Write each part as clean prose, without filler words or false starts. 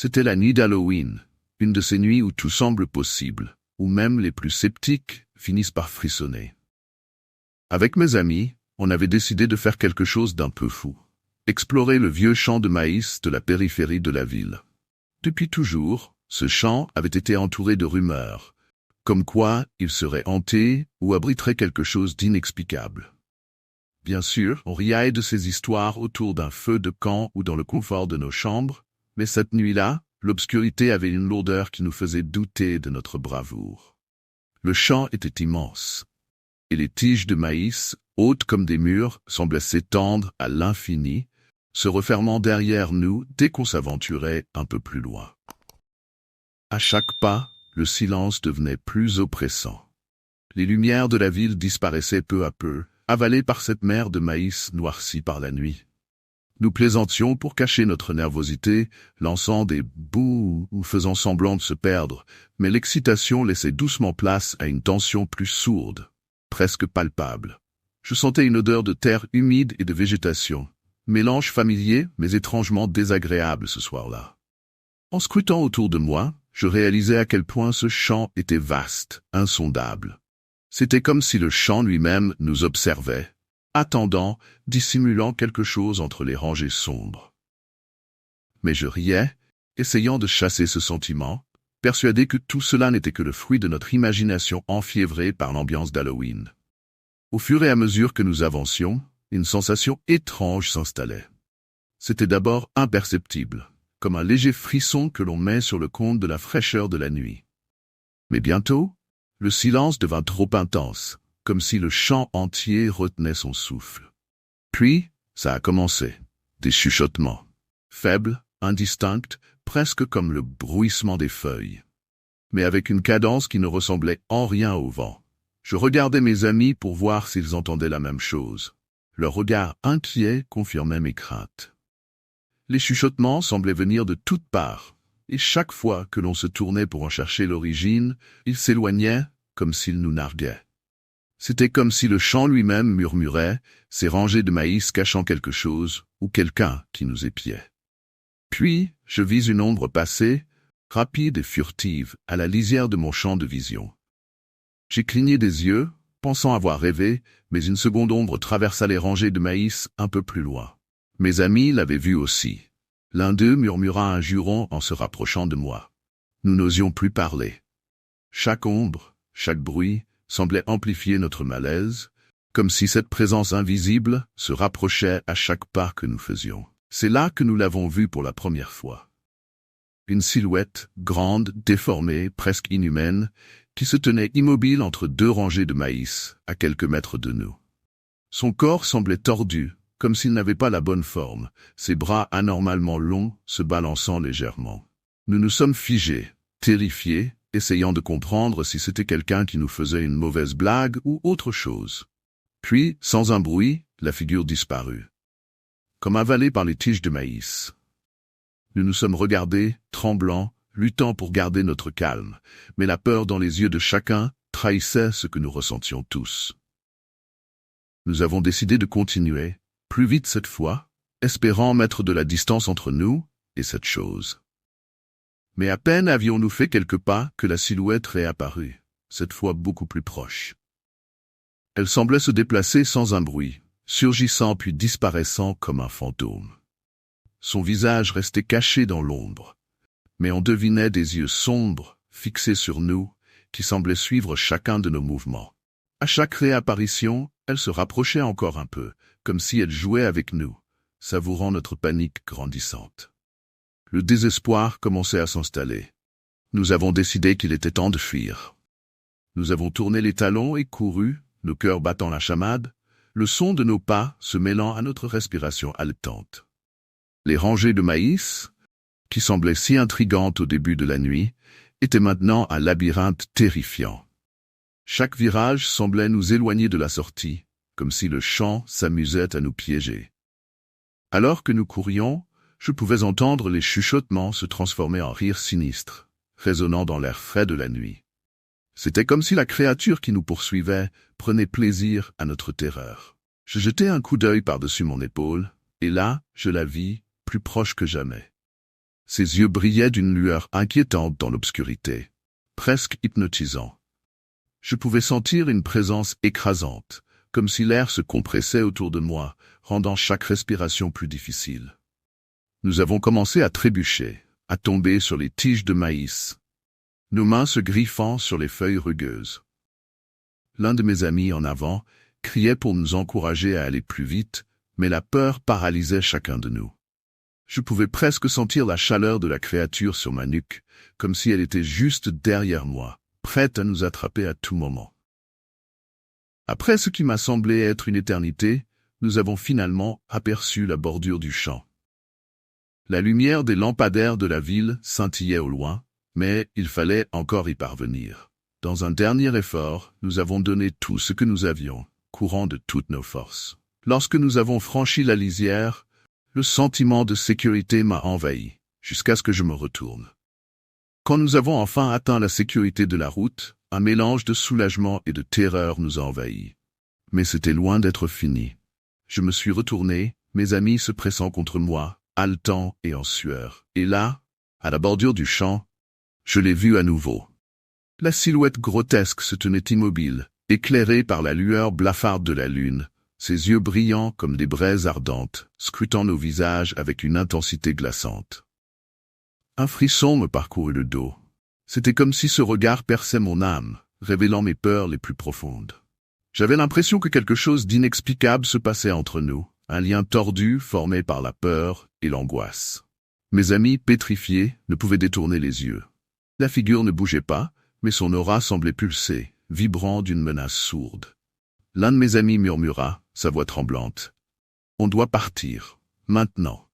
C'était la nuit d'Halloween, une de ces nuits où tout semble possible, où même les plus sceptiques finissent par frissonner. Avec mes amis, on avait décidé de faire quelque chose d'un peu fou. Explorer le vieux champ de maïs de la périphérie de la ville. Depuis toujours, ce champ avait été entouré de rumeurs, comme quoi il serait hanté ou abriterait quelque chose d'inexplicable. Bien sûr, on riait de ces histoires autour d'un feu de camp ou dans le confort de nos chambres, mais cette nuit-là, l'obscurité avait une lourdeur qui nous faisait douter de notre bravoure. Le champ était immense, et les tiges de maïs, hautes comme des murs, semblaient s'étendre à l'infini, se refermant derrière nous dès qu'on s'aventurait un peu plus loin. À chaque pas, le silence devenait plus oppressant. Les lumières de la ville disparaissaient peu à peu, avalées par cette mer de maïs noircie par la nuit. Nous plaisantions pour cacher notre nervosité, lançant des bouh ou faisant semblant de se perdre, mais l'excitation laissait doucement place à une tension plus sourde, presque palpable. Je sentais une odeur de terre humide et de végétation, mélange familier mais étrangement désagréable ce soir-là. En scrutant autour de moi, je réalisais à quel point ce champ était vaste, insondable. C'était comme si le champ lui-même nous observait, attendant, dissimulant quelque chose entre les rangées sombres. Mais je riais, essayant de chasser ce sentiment, persuadé que tout cela n'était que le fruit de notre imagination enfiévrée par l'ambiance d'Halloween. Au fur et à mesure que nous avancions, une sensation étrange s'installait. C'était d'abord imperceptible, comme un léger frisson que l'on met sur le compte de la fraîcheur de la nuit. Mais bientôt, le silence devint trop intense, comme si le champ entier retenait son souffle. Puis, ça a commencé. Des chuchotements. Faibles, indistincts, presque comme le bruissement des feuilles. Mais avec une cadence qui ne ressemblait en rien au vent. Je regardais mes amis pour voir s'ils entendaient la même chose. Leur regard inquiet confirmait mes craintes. Les chuchotements semblaient venir de toutes parts, et chaque fois que l'on se tournait pour en chercher l'origine, ils s'éloignaient comme s'ils nous narguaient. C'était comme si le champ lui-même murmurait, ses rangées de maïs cachant quelque chose ou quelqu'un qui nous épiait. Puis, je vis une ombre passer, rapide et furtive, à la lisière de mon champ de vision. J'ai cligné des yeux, pensant avoir rêvé, mais une seconde ombre traversa les rangées de maïs un peu plus loin. Mes amis l'avaient vue aussi. L'un d'eux murmura un juron en se rapprochant de moi. Nous n'osions plus parler. Chaque ombre, chaque bruit, semblait amplifier notre malaise, comme si cette présence invisible se rapprochait à chaque pas que nous faisions. C'est là que nous l'avons vue pour la première fois. Une silhouette, grande, déformée, presque inhumaine, qui se tenait immobile entre deux rangées de maïs, à quelques mètres de nous. Son corps semblait tordu, comme s'il n'avait pas la bonne forme, ses bras anormalement longs se balançant légèrement. Nous nous sommes figés, terrifiés, essayant de comprendre si c'était quelqu'un qui nous faisait une mauvaise blague ou autre chose. Puis, sans un bruit, la figure disparut, comme avalée par les tiges de maïs. Nous nous sommes regardés, tremblants, luttant pour garder notre calme, mais la peur dans les yeux de chacun trahissait ce que nous ressentions tous. Nous avons décidé de continuer, plus vite cette fois, espérant mettre de la distance entre nous et cette chose. Mais à peine avions-nous fait quelques pas que la silhouette réapparut, cette fois beaucoup plus proche. Elle semblait se déplacer sans un bruit, surgissant puis disparaissant comme un fantôme. Son visage restait caché dans l'ombre, mais on devinait des yeux sombres, fixés sur nous, qui semblaient suivre chacun de nos mouvements. À chaque réapparition, elle se rapprochait encore un peu, comme si elle jouait avec nous, savourant notre panique grandissante. Le désespoir commençait à s'installer. Nous avons décidé qu'il était temps de fuir. Nous avons tourné les talons et couru, nos cœurs battant la chamade, le son de nos pas se mêlant à notre respiration haletante. Les rangées de maïs, qui semblaient si intrigantes au début de la nuit, étaient maintenant un labyrinthe terrifiant. Chaque virage semblait nous éloigner de la sortie, comme si le champ s'amusait à nous piéger. Alors que nous courions, je pouvais entendre les chuchotements se transformer en rires sinistres, résonnant dans l'air frais de la nuit. C'était comme si la créature qui nous poursuivait prenait plaisir à notre terreur. Je jetai un coup d'œil par-dessus mon épaule, et là, je la vis, plus proche que jamais. Ses yeux brillaient d'une lueur inquiétante dans l'obscurité, presque hypnotisant. Je pouvais sentir une présence écrasante, comme si l'air se compressait autour de moi, rendant chaque respiration plus difficile. Nous avons commencé à trébucher, à tomber sur les tiges de maïs, nos mains se griffant sur les feuilles rugueuses. L'un de mes amis en avant criait pour nous encourager à aller plus vite, mais la peur paralysait chacun de nous. Je pouvais presque sentir la chaleur de la créature sur ma nuque, comme si elle était juste derrière moi, prête à nous attraper à tout moment. Après ce qui m'a semblé être une éternité, nous avons finalement aperçu la bordure du champ. La lumière des lampadaires de la ville scintillait au loin, mais il fallait encore y parvenir. Dans un dernier effort, nous avons donné tout ce que nous avions, courant de toutes nos forces. Lorsque nous avons franchi la lisière, le sentiment de sécurité m'a envahi, jusqu'à ce que je me retourne. Quand nous avons enfin atteint la sécurité de la route, un mélange de soulagement et de terreur nous a envahis. Mais c'était loin d'être fini. Je me suis retourné, mes amis se pressant contre moi, haletants et en sueur. Et là, à la bordure du champ, je l'ai vu à nouveau. La silhouette grotesque se tenait immobile, éclairée par la lueur blafarde de la lune, ses yeux brillants comme des braises ardentes, scrutant nos visages avec une intensité glaçante. Un frisson me parcourut le dos. C'était comme si ce regard perçait mon âme, révélant mes peurs les plus profondes. J'avais l'impression que quelque chose d'inexplicable se passait entre nous, un lien tordu formé par la peur et l'angoisse. Mes amis, pétrifiés, ne pouvaient détourner les yeux. La figure ne bougeait pas, mais son aura semblait pulser, vibrant d'une menace sourde. L'un de mes amis murmura, sa voix tremblante. « On doit partir, maintenant. »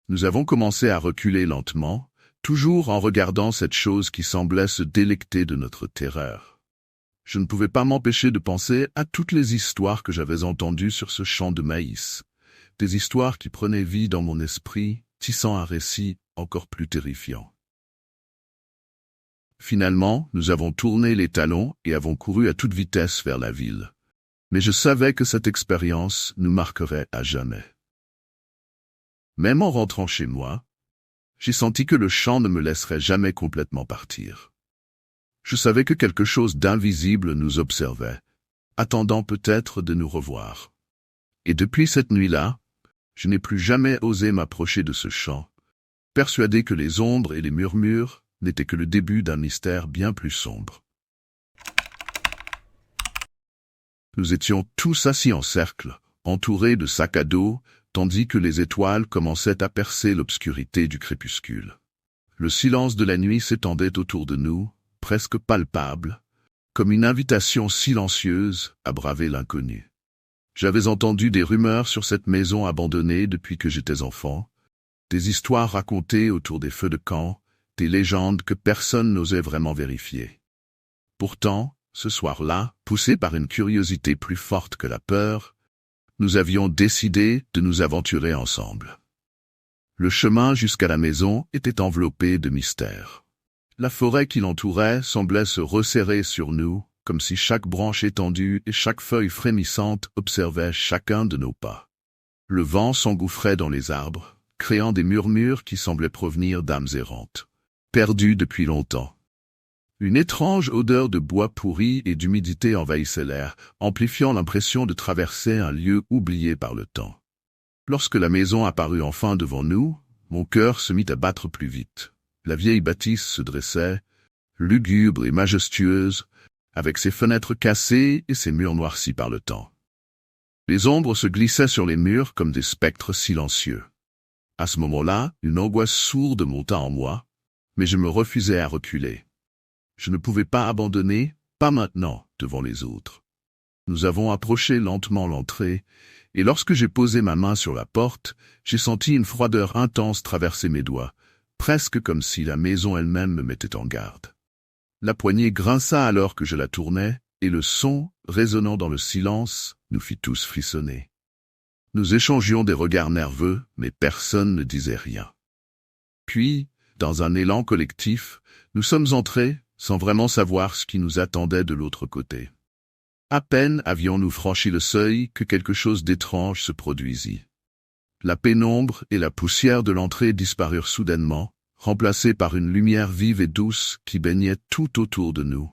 Nous avons commencé à reculer lentement, toujours en regardant cette chose qui semblait se délecter de notre terreur. Je ne pouvais pas m'empêcher de penser à toutes les histoires que j'avais entendues sur ce champ de maïs, des histoires qui prenaient vie dans mon esprit, tissant un récit encore plus terrifiant. Finalement, nous avons tourné les talons et avons couru à toute vitesse vers la ville. Mais je savais que cette expérience nous marquerait à jamais. Même en rentrant chez moi, j'ai senti que le champ ne me laisserait jamais complètement partir. Je savais que quelque chose d'invisible nous observait, attendant peut-être de nous revoir. Et depuis cette nuit-là, je n'ai plus jamais osé m'approcher de ce champ, persuadé que les ombres et les murmures n'était que le début d'un mystère bien plus sombre. Nous étions tous assis en cercle, entourés de sacs à dos, tandis que les étoiles commençaient à percer l'obscurité du crépuscule. Le silence de la nuit s'étendait autour de nous, presque palpable, comme une invitation silencieuse à braver l'inconnu. J'avais entendu des rumeurs sur cette maison abandonnée depuis que j'étais enfant, des histoires racontées autour des feux de camp, des légendes que personne n'osait vraiment vérifier. Pourtant, ce soir-là, poussés par une curiosité plus forte que la peur, nous avions décidé de nous aventurer ensemble. Le chemin jusqu'à la maison était enveloppé de mystère. La forêt qui l'entourait semblait se resserrer sur nous, comme si chaque branche étendue et chaque feuille frémissante observait chacun de nos pas. Le vent s'engouffrait dans les arbres, créant des murmures qui semblaient provenir d'âmes errantes, perdues depuis longtemps. Une étrange odeur de bois pourri et d'humidité envahissait l'air, amplifiant l'impression de traverser un lieu oublié par le temps. Lorsque la maison apparut enfin devant nous, mon cœur se mit à battre plus vite. La vieille bâtisse se dressait, lugubre et majestueuse, avec ses fenêtres cassées et ses murs noircis par le temps. Les ombres se glissaient sur les murs comme des spectres silencieux. À ce moment-là, une angoisse sourde monta en moi, mais je me refusais à reculer. Je ne pouvais pas abandonner, pas maintenant, devant les autres. Nous avons approché lentement l'entrée, et lorsque j'ai posé ma main sur la porte, j'ai senti une froideur intense traverser mes doigts, presque comme si la maison elle-même me mettait en garde. La poignée grinça alors que je la tournais, et le son, résonnant dans le silence, nous fit tous frissonner. Nous échangions des regards nerveux, mais personne ne disait rien. Puis, dans un élan collectif, nous sommes entrés, sans vraiment savoir ce qui nous attendait de l'autre côté. À peine avions-nous franchi le seuil que quelque chose d'étrange se produisit. La pénombre et la poussière de l'entrée disparurent soudainement, remplacées par une lumière vive et douce qui baignait tout autour de nous.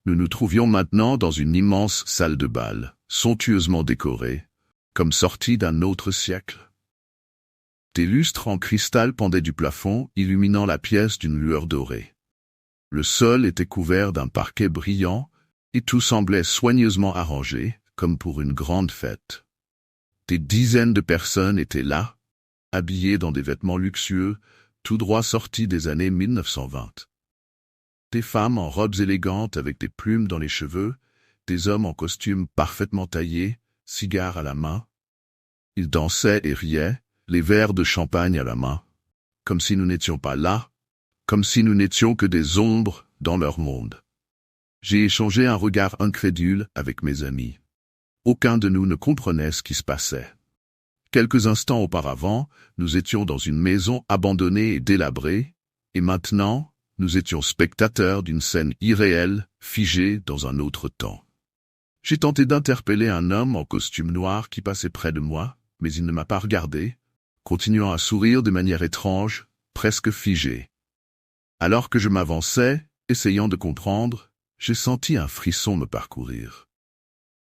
Nous nous trouvions maintenant dans une immense salle de bal, somptueusement décorée, comme sortie d'un autre siècle. Des lustres en cristal pendaient du plafond, illuminant la pièce d'une lueur dorée. Le sol était couvert d'un parquet brillant, et tout semblait soigneusement arrangé, comme pour une grande fête. Des dizaines de personnes étaient là, habillées dans des vêtements luxueux, tout droit sortis des années 1920. Des femmes en robes élégantes avec des plumes dans les cheveux, des hommes en costumes parfaitement taillés, cigares à la main. Ils dansaient et riaient, les verres de champagne à la main, comme si nous n'étions pas là, comme si nous n'étions que des ombres dans leur monde. J'ai échangé un regard incrédule avec mes amis. Aucun de nous ne comprenait ce qui se passait. Quelques instants auparavant, nous étions dans une maison abandonnée et délabrée, et maintenant, nous étions spectateurs d'une scène irréelle, figée dans un autre temps. J'ai tenté d'interpeller un homme en costume noir qui passait près de moi, mais il ne m'a pas regardé, continuant à sourire de manière étrange, presque figée. Alors que je m'avançais, essayant de comprendre, j'ai senti un frisson me parcourir.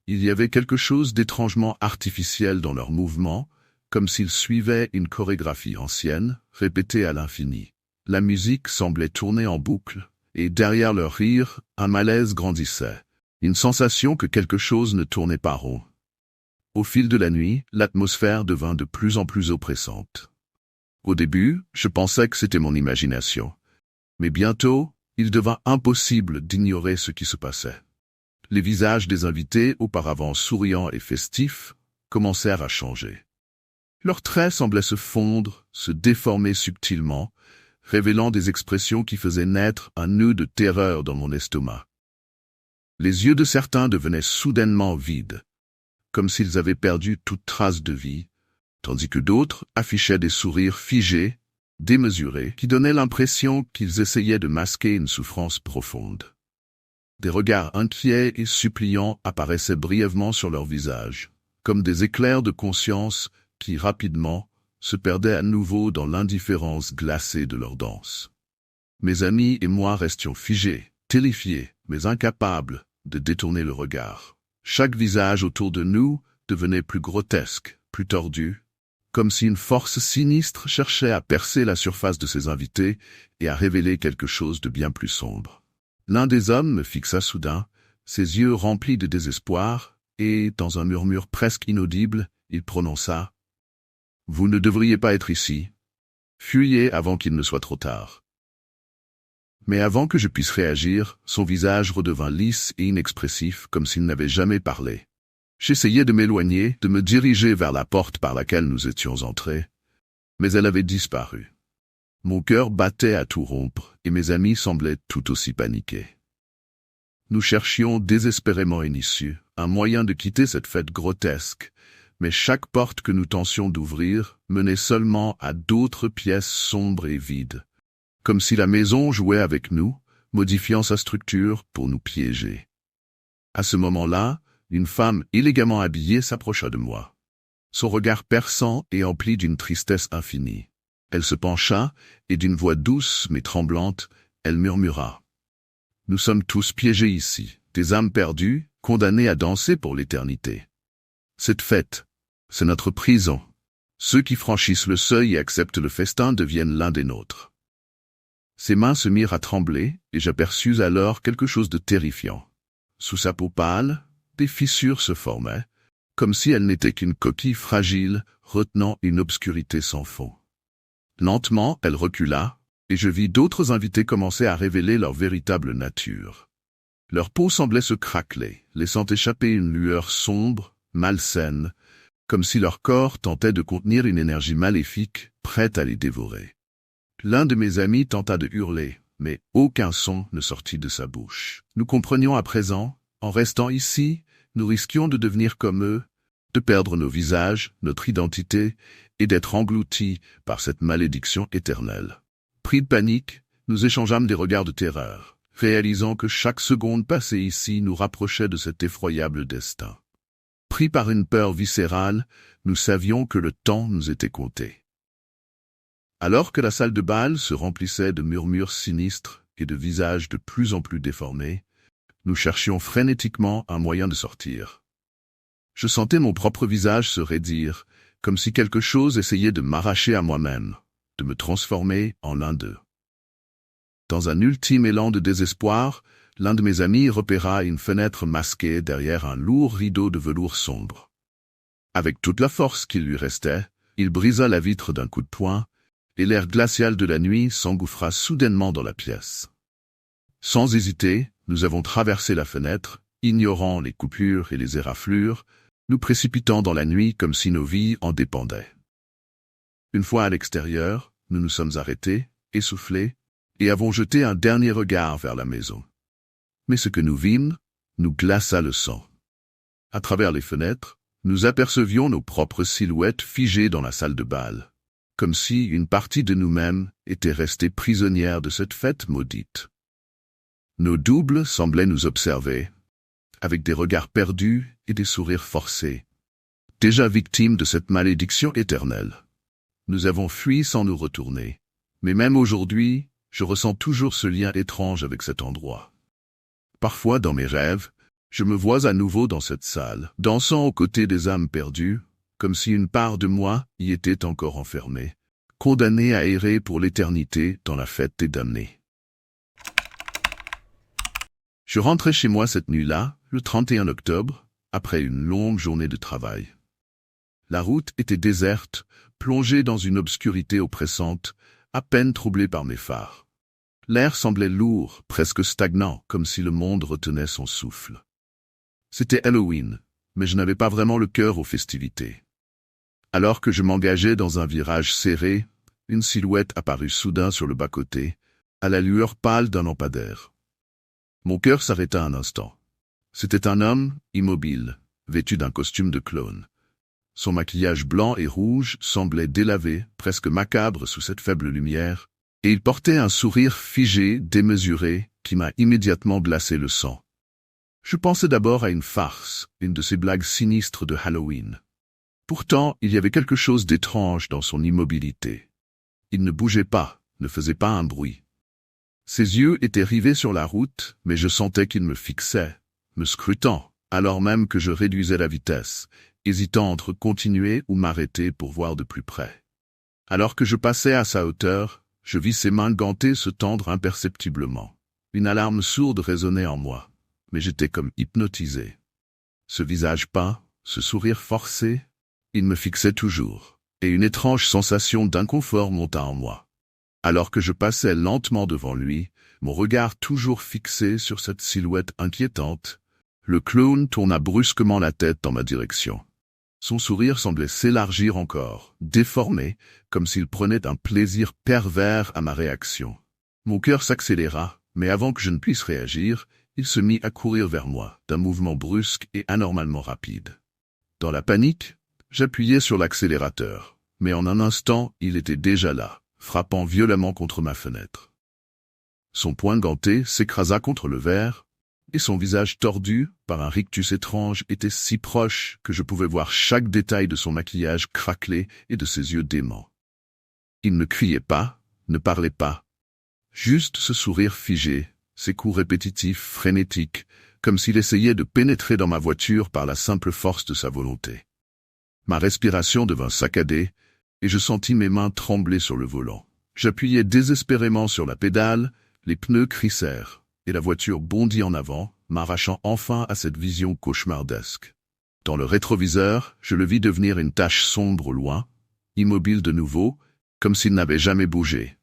Il y avait quelque chose d'étrangement artificiel dans leurs mouvements, comme s'ils suivaient une chorégraphie ancienne, répétée à l'infini. La musique semblait tourner en boucle, et derrière leur rire, un malaise grandissait, une sensation que quelque chose ne tournait pas rond. Au fil de la nuit, l'atmosphère devint de plus en plus oppressante. Au début, je pensais que c'était mon imagination. Mais bientôt, il devint impossible d'ignorer ce qui se passait. Les visages des invités, auparavant souriants et festifs, commencèrent à changer. Leurs traits semblaient se fondre, se déformer subtilement, révélant des expressions qui faisaient naître un nœud de terreur dans mon estomac. Les yeux de certains devenaient soudainement vides, comme s'ils avaient perdu toute trace de vie, tandis que d'autres affichaient des sourires figés, démesurés, qui donnaient l'impression qu'ils essayaient de masquer une souffrance profonde. Des regards inquiets et suppliants apparaissaient brièvement sur leurs visages, comme des éclairs de conscience qui, rapidement, se perdaient à nouveau dans l'indifférence glacée de leur danse. Mes amis et moi restions figés, terrifiés, mais incapables de détourner le regard. Chaque visage autour de nous devenait plus grotesque, plus tordu, comme si une force sinistre cherchait à percer la surface de ses invités et à révéler quelque chose de bien plus sombre. L'un des hommes me fixa soudain, ses yeux remplis de désespoir, et, dans un murmure presque inaudible, il prononça « Vous ne devriez pas être ici. Fuyez avant qu'il ne soit trop tard. » Mais avant que je puisse réagir, son visage redevint lisse et inexpressif comme s'il n'avait jamais parlé. J'essayais de m'éloigner, de me diriger vers la porte par laquelle nous étions entrés, mais elle avait disparu. Mon cœur battait à tout rompre et mes amis semblaient tout aussi paniqués. Nous cherchions désespérément une issue, un moyen de quitter cette fête grotesque, mais chaque porte que nous tentions d'ouvrir menait seulement à d'autres pièces sombres et vides, comme si la maison jouait avec nous, modifiant sa structure pour nous piéger. À ce moment-là, une femme élégamment habillée s'approcha de moi. Son regard perçant et empli d'une tristesse infinie. Elle se pencha, et d'une voix douce mais tremblante, elle murmura. « Nous sommes tous piégés ici, des âmes perdues, condamnées à danser pour l'éternité. Cette fête, c'est notre prison. Ceux qui franchissent le seuil et acceptent le festin deviennent l'un des nôtres. » Ses mains se mirent à trembler, et j'aperçus alors quelque chose de terrifiant. Sous sa peau pâle, des fissures se formaient, comme si elle n'était qu'une coquille fragile retenant une obscurité sans fond. Lentement, elle recula, et je vis d'autres invités commencer à révéler leur véritable nature. Leur peau semblait se craqueler, laissant échapper une lueur sombre, malsaine, comme si leur corps tentait de contenir une énergie maléfique, prête à les dévorer. L'un de mes amis tenta de hurler, mais aucun son ne sortit de sa bouche. Nous comprenions à présent, en restant ici, nous risquions de devenir comme eux, de perdre nos visages, notre identité, et d'être engloutis par cette malédiction éternelle. Pris de panique, nous échangeâmes des regards de terreur, réalisant que chaque seconde passée ici nous rapprochait de cet effroyable destin. Pris par une peur viscérale, nous savions que le temps nous était compté. Alors que la salle de bal se remplissait de murmures sinistres et de visages de plus en plus déformés, nous cherchions frénétiquement un moyen de sortir. Je sentais mon propre visage se raidir, comme si quelque chose essayait de m'arracher à moi-même, de me transformer en l'un d'eux. Dans un ultime élan de désespoir, l'un de mes amis repéra une fenêtre masquée derrière un lourd rideau de velours sombre. Avec toute la force qu'il lui restait, il brisa la vitre d'un coup de poing, et l'air glacial de la nuit s'engouffra soudainement dans la pièce. Sans hésiter, nous avons traversé la fenêtre, ignorant les coupures et les éraflures, nous précipitant dans la nuit comme si nos vies en dépendaient. Une fois à l'extérieur, nous nous sommes arrêtés, essoufflés, et avons jeté un dernier regard vers la maison. Mais ce que nous vîmes nous glaça le sang. À travers les fenêtres, nous apercevions nos propres silhouettes figées dans la salle de bal, comme si une partie de nous-mêmes était restée prisonnière de cette fête maudite. Nos doubles semblaient nous observer, avec des regards perdus et des sourires forcés, déjà victimes de cette malédiction éternelle. Nous avons fui sans nous retourner, mais même aujourd'hui, je ressens toujours ce lien étrange avec cet endroit. Parfois, dans mes rêves, je me vois à nouveau dans cette salle, dansant aux côtés des âmes perdues, comme si une part de moi y était encore enfermée, condamnée à errer pour l'éternité dans la fête des damnés. Je rentrais chez moi cette nuit-là, le 31 octobre, après une longue journée de travail. La route était déserte, plongée dans une obscurité oppressante, à peine troublée par mes phares. L'air semblait lourd, presque stagnant, comme si le monde retenait son souffle. C'était Halloween, mais je n'avais pas vraiment le cœur aux festivités. Alors que je m'engageais dans un virage serré, une silhouette apparut soudain sur le bas-côté, à la lueur pâle d'un lampadaire. Mon cœur s'arrêta un instant. C'était un homme, immobile, vêtu d'un costume de clown. Son maquillage blanc et rouge semblait délavé, presque macabre sous cette faible lumière, et il portait un sourire figé, démesuré, qui m'a immédiatement glacé le sang. Je pensais d'abord à une farce, une de ces blagues sinistres de Halloween. Pourtant, il y avait quelque chose d'étrange dans son immobilité. Il ne bougeait pas, ne faisait pas un bruit. Ses yeux étaient rivés sur la route, mais je sentais qu'il me fixait, me scrutant, alors même que je réduisais la vitesse, hésitant entre continuer ou m'arrêter pour voir de plus près. Alors que je passais à sa hauteur, je vis ses mains gantées se tendre imperceptiblement. Une alarme sourde résonnait en moi, mais j'étais comme hypnotisé. Ce visage peint, ce sourire forcé, il me fixait toujours, et une étrange sensation d'inconfort monta en moi. Alors que je passais lentement devant lui, mon regard toujours fixé sur cette silhouette inquiétante, le clown tourna brusquement la tête dans ma direction. Son sourire semblait s'élargir encore, déformé, comme s'il prenait un plaisir pervers à ma réaction. Mon cœur s'accéléra, mais avant que je ne puisse réagir, il se mit à courir vers moi, d'un mouvement brusque et anormalement rapide. Dans la panique, j'appuyais sur l'accélérateur, mais en un instant, il était déjà là, frappant violemment contre ma fenêtre. Son poing ganté s'écrasa contre le verre, et son visage tordu, par un rictus étrange, était si proche que je pouvais voir chaque détail de son maquillage craquelé et de ses yeux déments. Il ne criait pas, ne parlait pas. Juste ce sourire figé, ses coups répétitifs, frénétiques, comme s'il essayait de pénétrer dans ma voiture par la simple force de sa volonté. Ma respiration devint saccadée, et je sentis mes mains trembler sur le volant. J'appuyais désespérément sur la pédale, les pneus crissèrent, et la voiture bondit en avant, m'arrachant enfin à cette vision cauchemardesque. Dans le rétroviseur, je le vis devenir une tache sombre au loin, immobile de nouveau, comme s'il n'avait jamais bougé.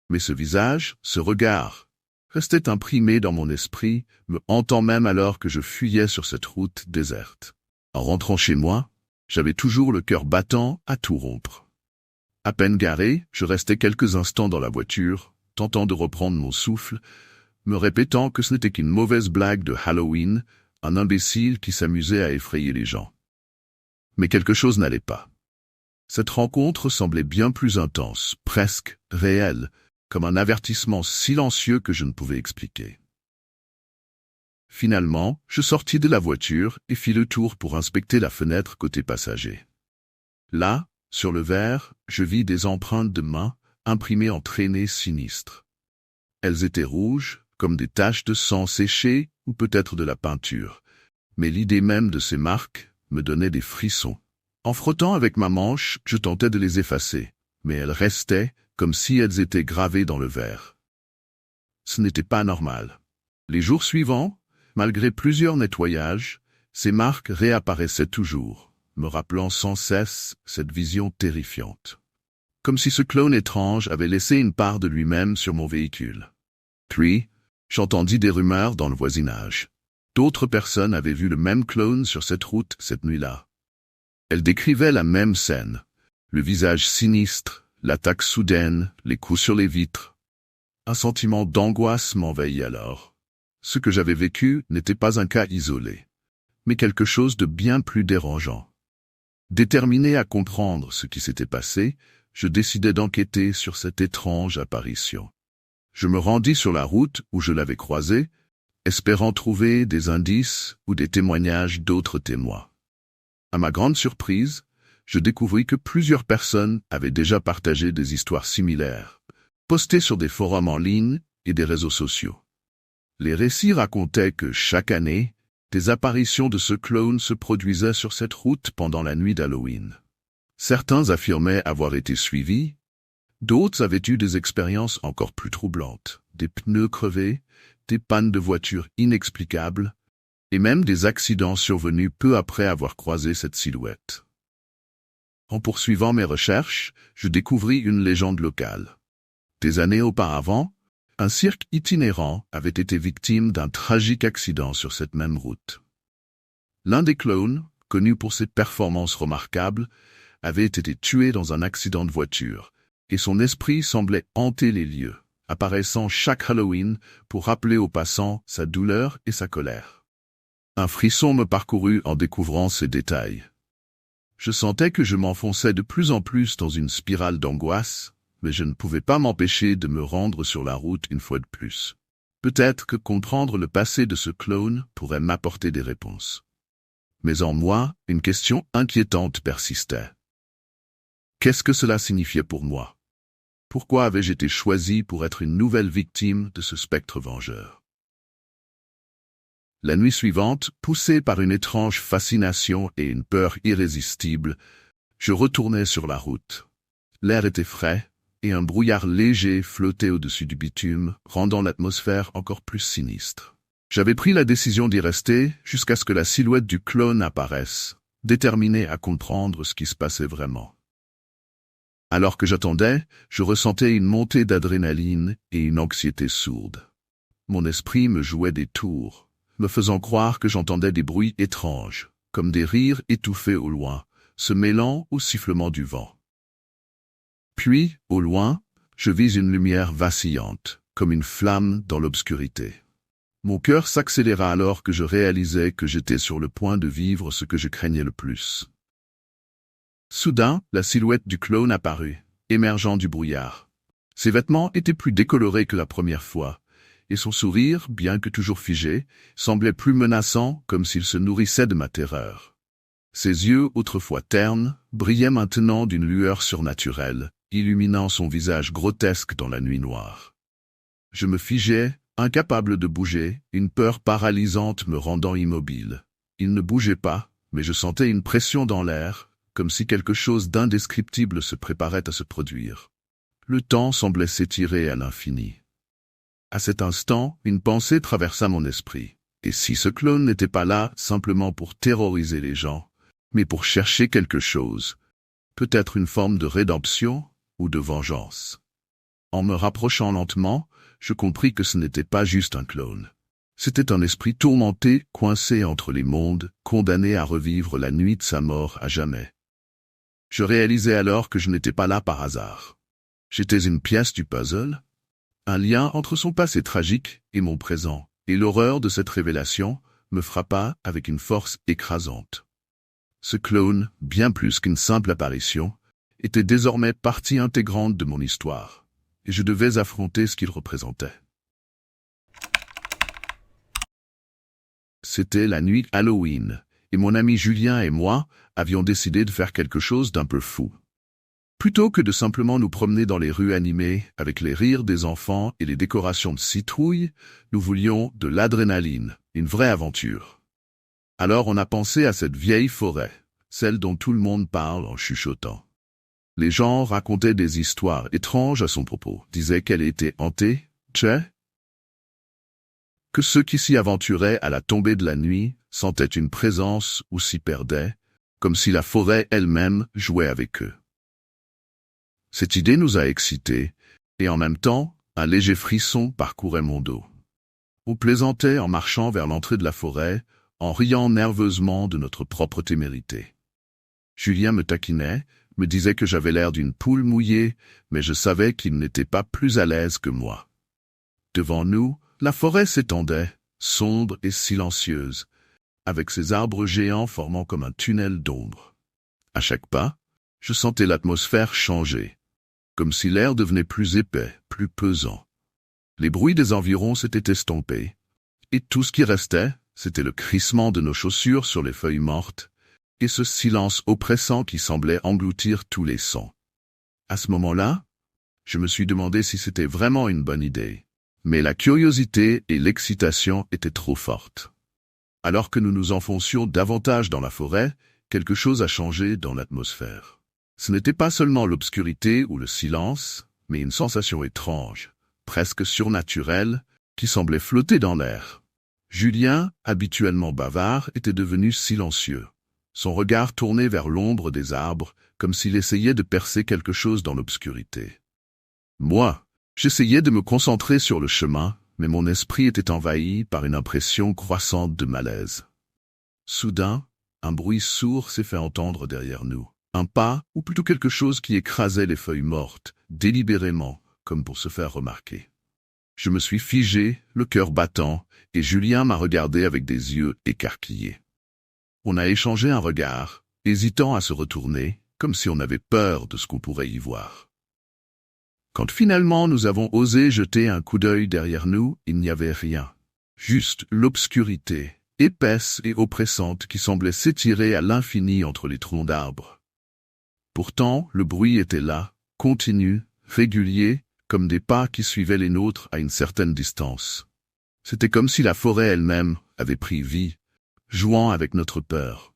Mais ce visage, ce regard, restait imprimé dans mon esprit, me hantant même alors que je fuyais sur cette route déserte. En rentrant chez moi, j'avais toujours le cœur battant à tout rompre. À peine garé, je restais quelques instants dans la voiture, tentant de reprendre mon souffle, me répétant que ce n'était qu'une mauvaise blague de Halloween, un imbécile qui s'amusait à effrayer les gens. Mais quelque chose n'allait pas. Cette rencontre semblait bien plus intense, presque réelle, comme un avertissement silencieux que je ne pouvais expliquer. Finalement, je sortis de la voiture et fis le tour pour inspecter la fenêtre côté passager. Là, sur le verre, je vis des empreintes de mains imprimées en traînées sinistres. Elles étaient rouges, comme des taches de sang séché ou peut-être de la peinture. Mais l'idée même de ces marques me donnait des frissons. En frottant avec ma manche, je tentais de les effacer, mais elles restaient comme si elles étaient gravées dans le verre. Ce n'était pas normal. Les jours suivants, malgré plusieurs nettoyages, ces marques réapparaissaient toujours, me rappelant sans cesse cette vision terrifiante. Comme si ce clone étrange avait laissé une part de lui-même sur mon véhicule. Puis, j'entendis des rumeurs dans le voisinage. D'autres personnes avaient vu le même clone sur cette route cette nuit-là. Elles décrivaient la même scène. Le visage sinistre, l'attaque soudaine, les coups sur les vitres. Un sentiment d'angoisse m'envahit alors. Ce que j'avais vécu n'était pas un cas isolé, mais quelque chose de bien plus dérangeant. Déterminé à comprendre ce qui s'était passé, je décidai d'enquêter sur cette étrange apparition. Je me rendis sur la route où je l'avais croisée, espérant trouver des indices ou des témoignages d'autres témoins. À ma grande surprise, je découvris que plusieurs personnes avaient déjà partagé des histoires similaires, postées sur des forums en ligne et des réseaux sociaux. Les récits racontaient que chaque année, des apparitions de ce clone se produisaient sur cette route pendant la nuit d'Halloween. Certains affirmaient avoir été suivis, d'autres avaient eu des expériences encore plus troublantes, des pneus crevés, des pannes de voitures inexplicables, et même des accidents survenus peu après avoir croisé cette silhouette. En poursuivant mes recherches, je découvris une légende locale. Des années auparavant, un cirque itinérant avait été victime d'un tragique accident sur cette même route. L'un des clowns, connu pour ses performances remarquables, avait été tué dans un accident de voiture, et son esprit semblait hanter les lieux, apparaissant chaque Halloween pour rappeler aux passants sa douleur et sa colère. Un frisson me parcourut en découvrant ces détails. Je sentais que je m'enfonçais de plus en plus dans une spirale d'angoisse, mais je ne pouvais pas m'empêcher de me rendre sur la route une fois de plus. Peut-être que comprendre le passé de ce clone pourrait m'apporter des réponses. Mais en moi, une question inquiétante persistait. Qu'est-ce que cela signifiait pour moi? Pourquoi avais-je été choisi pour être une nouvelle victime de ce spectre vengeur? La nuit suivante, poussé par une étrange fascination et une peur irrésistible, je retournai sur la route. L'air était frais, et un brouillard léger flottait au-dessus du bitume, rendant l'atmosphère encore plus sinistre. J'avais pris la décision d'y rester jusqu'à ce que la silhouette du clone apparaisse, déterminé à comprendre ce qui se passait vraiment. Alors que j'attendais, je ressentais une montée d'adrénaline et une anxiété sourde. Mon esprit me jouait des tours, me faisant croire que j'entendais des bruits étranges, comme des rires étouffés au loin, se mêlant au sifflement du vent. Puis, au loin, je vis une lumière vacillante, comme une flamme dans l'obscurité. Mon cœur s'accéléra alors que je réalisais que j'étais sur le point de vivre ce que je craignais le plus. Soudain, la silhouette du clone apparut, émergeant du brouillard. Ses vêtements étaient plus décolorés que la première fois, et son sourire, bien que toujours figé, semblait plus menaçant, comme s'il se nourrissait de ma terreur. Ses yeux, autrefois ternes, brillaient maintenant d'une lueur surnaturelle, illuminant son visage grotesque dans la nuit noire. Je me figeais, incapable de bouger, une peur paralysante me rendant immobile. Il ne bougeait pas, mais je sentais une pression dans l'air, comme si quelque chose d'indescriptible se préparait à se produire. Le temps semblait s'étirer à l'infini. À cet instant, une pensée traversa mon esprit. Et si ce clone n'était pas là simplement pour terroriser les gens, mais pour chercher quelque chose, peut-être une forme de rédemption ou de vengeance. En me rapprochant lentement, je compris que ce n'était pas juste un clone. C'était un esprit tourmenté, coincé entre les mondes, condamné à revivre la nuit de sa mort à jamais. Je réalisais alors que je n'étais pas là par hasard. J'étais une pièce du puzzle, un lien entre son passé tragique et mon présent, et l'horreur de cette révélation me frappa avec une force écrasante. Ce clone, bien plus qu'une simple apparition, était désormais partie intégrante de mon histoire, et je devais affronter ce qu'il représentait. c'était la nuit Halloween, et mon ami Julien et moi avions décidé de faire quelque chose d'un peu fou. Plutôt que de simplement nous promener dans les rues animées avec les rires des enfants et les décorations de citrouilles, nous voulions de l'adrénaline, une vraie aventure. Alors on a pensé à cette vieille forêt, celle dont tout le monde parle en chuchotant. Les gens racontaient des histoires étranges à son propos, disaient qu'elle était hantée, que ceux qui s'y aventuraient à la tombée de la nuit sentaient une présence ou s'y perdaient, comme si la forêt elle-même jouait avec eux. Cette idée nous a excités, et en même temps, un léger frisson parcourait mon dos. On plaisantait en marchant vers l'entrée de la forêt, en riant nerveusement de notre propre témérité. Julien me taquinait, me disait que j'avais l'air d'une poule mouillée, mais je savais qu'il n'était pas plus à l'aise que moi. Devant nous, la forêt s'étendait, sombre et silencieuse, avec ses arbres géants formant comme un tunnel d'ombre. À chaque pas, je sentais l'atmosphère changer, comme si l'air devenait plus épais, plus pesant. Les bruits des environs s'étaient estompés, et tout ce qui restait, c'était le crissement de nos chaussures sur les feuilles mortes, et ce silence oppressant qui semblait engloutir tous les sons. À ce moment-là, je me suis demandé si c'était vraiment une bonne idée. Mais la curiosité et l'excitation étaient trop fortes. Alors que nous nous enfoncions davantage dans la forêt, quelque chose a changé dans l'atmosphère. Ce n'était pas seulement l'obscurité ou le silence, mais une sensation étrange, presque surnaturelle, qui semblait flotter dans l'air. Julien, habituellement bavard, était devenu silencieux. Son regard tourné vers l'ombre des arbres, comme s'il essayait de percer quelque chose dans l'obscurité. Moi, j'essayais de me concentrer sur le chemin, mais mon esprit était envahi par une impression croissante de malaise. Soudain, un bruit sourd s'est fait entendre derrière nous. Un pas, ou plutôt quelque chose qui écrasait les feuilles mortes, délibérément, comme pour se faire remarquer. Je me suis figé, le cœur battant, et Julien m'a regardé avec des yeux écarquillés. On a échangé un regard, hésitant à se retourner, comme si on avait peur de ce qu'on pourrait y voir. Quand finalement nous avons osé jeter un coup d'œil derrière nous, il n'y avait rien. Juste l'obscurité, épaisse et oppressante qui semblait s'étirer à l'infini entre les troncs d'arbres. Pourtant, le bruit était là, continu, régulier, comme des pas qui suivaient les nôtres à une certaine distance. C'était comme si la forêt elle-même avait pris vie, jouant avec notre peur.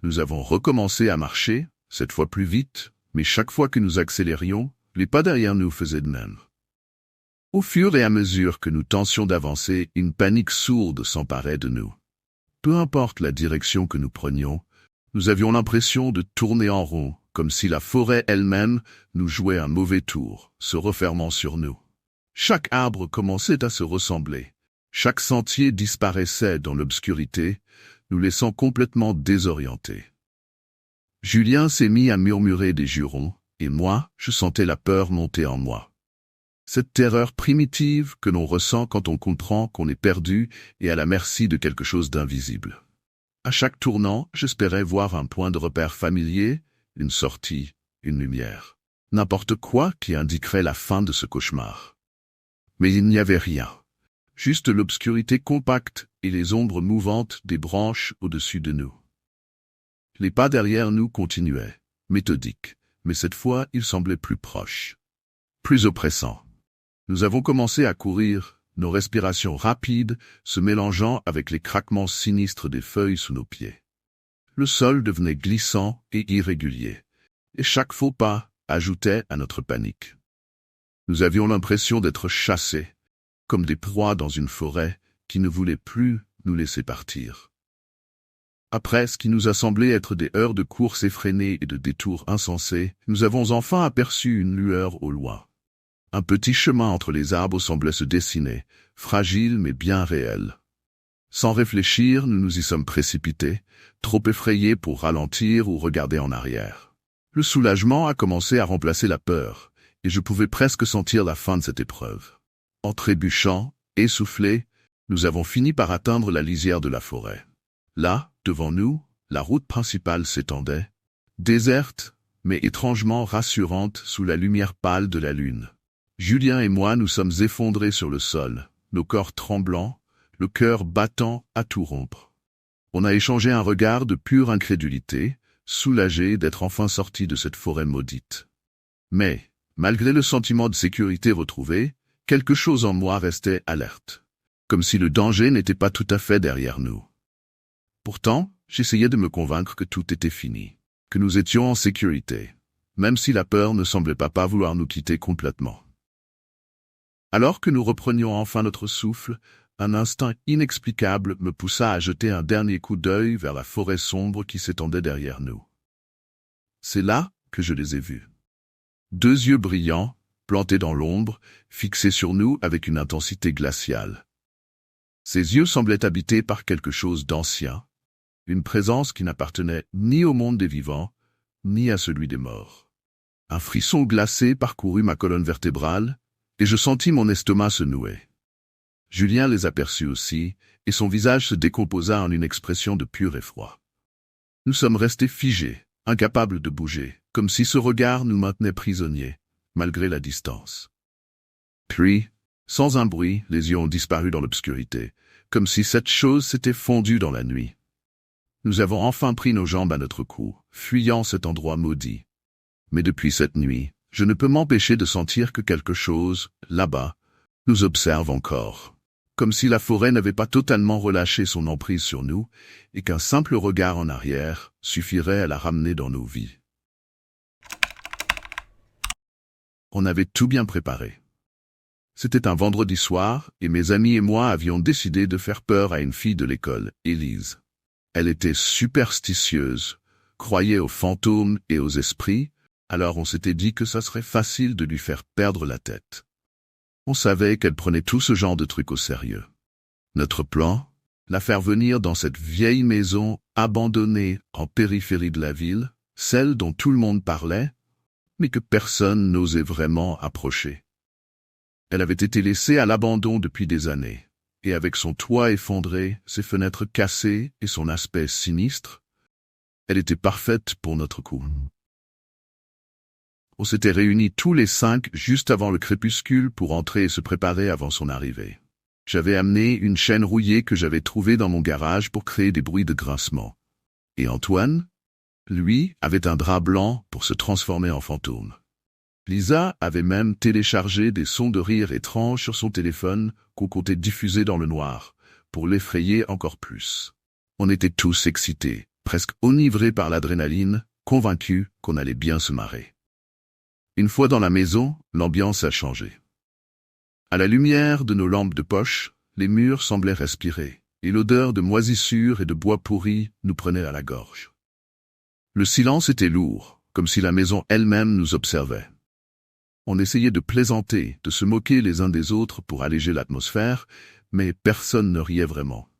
Nous avons recommencé à marcher, cette fois plus vite, mais chaque fois que nous accélérions, les pas derrière nous faisaient de même. Au fur et à mesure que nous tentions d'avancer, une panique sourde s'emparait de nous. Peu importe la direction que nous prenions, nous avions l'impression de tourner en rond, comme si la forêt elle-même nous jouait un mauvais tour, se refermant sur nous. Chaque arbre commençait à se ressembler. Chaque sentier disparaissait dans l'obscurité, nous laissant complètement désorientés. Julien s'est mis à murmurer des jurons, et moi, je sentais la peur monter en moi. Cette terreur primitive que l'on ressent quand on comprend qu'on est perdu et à la merci de quelque chose d'invisible. À chaque tournant, j'espérais voir un point de repère familier, une sortie, une lumière. N'importe quoi qui indiquerait la fin de ce cauchemar. Mais il n'y avait rien. Juste l'obscurité compacte et les ombres mouvantes des branches au-dessus de nous. Les pas derrière nous continuaient, méthodiques, mais cette fois ils semblaient plus proches, plus oppressants. Nous avons commencé à courir, nos respirations rapides se mélangeant avec les craquements sinistres des feuilles sous nos pieds. Le sol devenait glissant et irrégulier, et chaque faux pas ajoutait à notre panique. Nous avions l'impression d'être chassés, comme des proies dans une forêt qui ne voulait plus nous laisser partir. Après ce qui nous a semblé être des heures de course effrénée et de détours insensés, nous avons enfin aperçu une lueur au loin. Un petit chemin entre les arbres semblait se dessiner, fragile mais bien réel. Sans réfléchir, nous nous y sommes précipités, trop effrayés pour ralentir ou regarder en arrière. Le soulagement a commencé à remplacer la peur, et je pouvais presque sentir la fin de cette épreuve. En trébuchant, essoufflés, nous avons fini par atteindre la lisière de la forêt. Là, devant nous, la route principale s'étendait, déserte, mais étrangement rassurante sous la lumière pâle de la lune. Julien et moi nous sommes effondrés sur le sol, nos corps tremblants, le cœur battant à tout rompre. On a échangé un regard de pure incrédulité, soulagé d'être enfin sorti de cette forêt maudite. Mais, malgré le sentiment de sécurité retrouvé, quelque chose en moi restait alerte, comme si le danger n'était pas tout à fait derrière nous. Pourtant, j'essayais de me convaincre que tout était fini, que nous étions en sécurité, même si la peur ne semblait pas vouloir nous quitter complètement. Alors que nous reprenions enfin notre souffle, un instinct inexplicable me poussa à jeter un dernier coup d'œil vers la forêt sombre qui s'étendait derrière nous. C'est là que je les ai vus. Deux yeux brillants, plantés dans l'ombre, fixés sur nous avec une intensité glaciale. Ces yeux semblaient habités par quelque chose d'ancien, une présence qui n'appartenait ni au monde des vivants, ni à celui des morts. Un frisson glacé parcourut ma colonne vertébrale, et je sentis mon estomac se nouer. Julien les aperçut aussi, et son visage se décomposa en une expression de pur effroi. Nous sommes restés figés, incapables de bouger, comme si ce regard nous maintenait prisonniers, malgré la distance. Puis, sans un bruit, les yeux ont disparu dans l'obscurité, comme si cette chose s'était fondue dans la nuit. Nous avons enfin pris nos jambes à notre cou, fuyant cet endroit maudit. Mais depuis cette nuit, je ne peux m'empêcher de sentir que quelque chose, là-bas, nous observe encore. Comme si la forêt n'avait pas totalement relâché son emprise sur nous, et qu'un simple regard en arrière suffirait à la ramener dans nos vies. On avait tout bien préparé. C'était un vendredi soir, et mes amis et moi avions décidé de faire peur à une fille de l'école, Élise. Elle était superstitieuse, croyait aux fantômes et aux esprits, alors on s'était dit que ça serait facile de lui faire perdre la tête. On savait qu'elle prenait tout ce genre de trucs au sérieux. Notre plan, la faire venir dans cette vieille maison abandonnée en périphérie de la ville, celle dont tout le monde parlait, mais que personne n'osait vraiment approcher. Elle avait été laissée à l'abandon depuis des années, et avec son toit effondré, ses fenêtres cassées et son aspect sinistre, elle était parfaite pour notre coup. On s'était réunis tous les 5 juste avant le crépuscule pour entrer et se préparer avant son arrivée. J'avais amené une chaîne rouillée que j'avais trouvée dans mon garage pour créer des bruits de grincement. Et Antoine, lui, avait un drap blanc pour se transformer en fantôme. Lisa avait même téléchargé des sons de rire étranges sur son téléphone qu'on comptait diffuser dans le noir, pour l'effrayer encore plus. On était tous excités, presque enivrés par l'adrénaline, convaincus qu'on allait bien se marrer. Une fois dans la maison, l'ambiance a changé. À la lumière de nos lampes de poche, les murs semblaient respirer, et l'odeur de moisissure et de bois pourri nous prenait à la gorge. Le silence était lourd, comme si la maison elle-même nous observait. On essayait de plaisanter, de se moquer les uns des autres pour alléger l'atmosphère, mais personne ne riait vraiment.